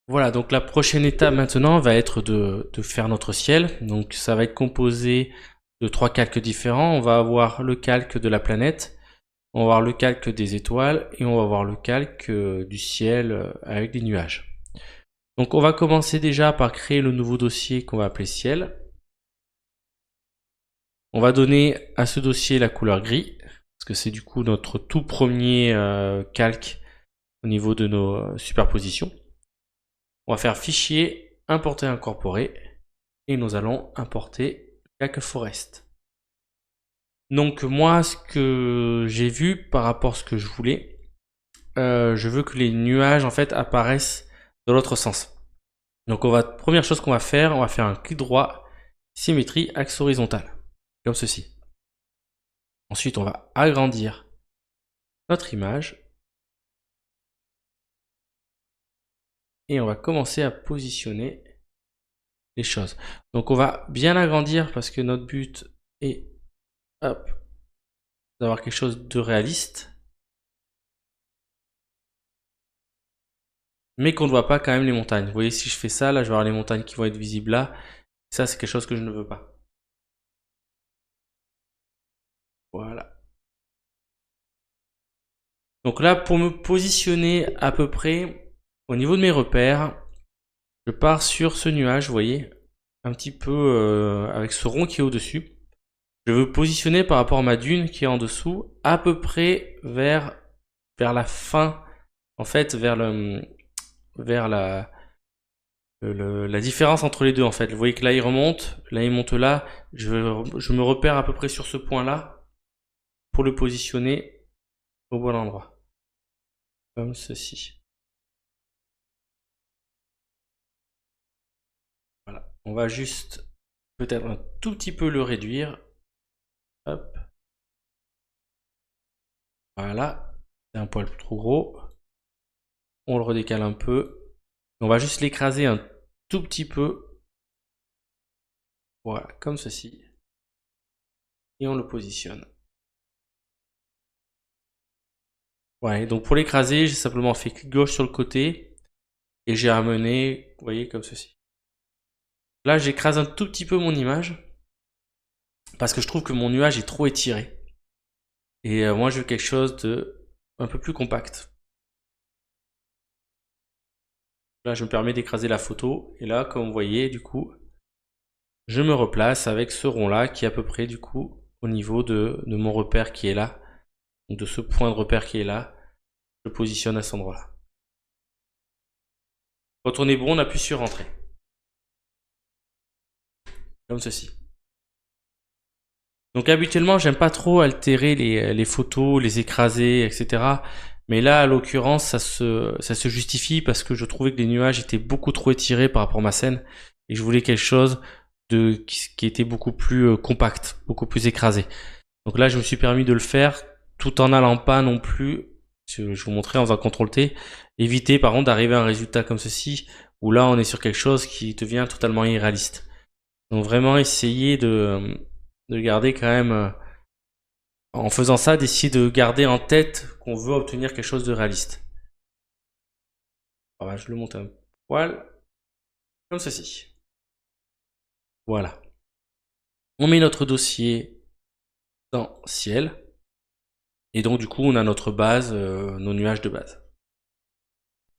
Voilà, donc la prochaine étape maintenant va être de faire notre ciel. Donc ça va être composé de 3 calques différents. On va avoir le calque de la planète, on va avoir le calque des étoiles et on va avoir le calque du ciel avec des nuages. Donc on va commencer déjà par créer le nouveau dossier qu'on va appeler ciel. On va donner à ce dossier la couleur gris, parce que c'est du coup notre tout premier calque au niveau de nos superpositions. On va faire fichier, importer, incorporer, et nous allons importer calque forest. Donc moi, ce que j'ai vu par rapport à ce que je voulais, je veux que les nuages en fait apparaissent dans l'autre sens. Donc première chose qu'on va faire, on va faire un clic droit, symétrie, axe horizontal, comme ceci. Ensuite, on va agrandir notre image et on va commencer à positionner les choses. Donc on va bien agrandir parce que notre but est, hop, d'avoir quelque chose de réaliste, mais qu'on ne voit pas quand même les montagnes. Vous voyez, si je fais ça, là, je vais avoir les montagnes qui vont être visibles là. Ça, c'est quelque chose que je ne veux pas. Voilà. Donc là, pour me positionner à peu près au niveau de mes repères, je pars sur ce nuage, vous voyez, un petit peu avec ce rond qui est au-dessus. Je veux positionner par rapport à ma dune qui est en dessous, à peu près vers la fin, en fait, vers la différence entre les deux, en fait. Vous voyez que là, il monte là. Je me repère à peu près sur ce point-là pour le positionner au bon endroit. Comme ceci. Voilà. On va juste peut-être un tout petit peu le réduire. Hop. Voilà. C'est un poil trop gros. On le redécale un peu. On va juste l'écraser un tout petit peu. Voilà, comme ceci. Et on le positionne. Ouais, donc pour l'écraser, j'ai simplement fait clic gauche sur le côté et j'ai ramené, vous voyez, comme ceci. Là, j'écrase un tout petit peu mon image parce que je trouve que mon nuage est trop étiré. Et moi, je veux quelque chose de un peu plus compact. Là, je me permets d'écraser la photo et là, comme vous voyez, du coup, je me replace avec ce rond-là qui est à peu près, du coup, au niveau de mon repère qui est là. Donc de ce point de repère qui est là, je le positionne à cet endroit-là. Quand on est bon, on appuie sur Entrée. Comme ceci. Donc habituellement, j'aime pas trop altérer les photos, les écraser, etc. Mais là, à l'occurrence, ça se justifie parce que je trouvais que les nuages étaient beaucoup trop étirés par rapport à ma scène et je voulais quelque chose qui était beaucoup plus compact, beaucoup plus écrasé. Donc là, je me suis permis de le faire tout en n'allant pas non plus, je vous montrais en faisant CTRL T, éviter par contre d'arriver à un résultat comme ceci où là, on est sur quelque chose qui devient totalement irréaliste. Donc vraiment essayer de garder quand même, en faisant ça, d'essayer de garder en tête qu'on veut obtenir quelque chose de réaliste. Voilà, je le monte un poil, comme ceci. Voilà. On met notre dossier dans ciel. Et donc du coup, on a notre base, nos nuages de base.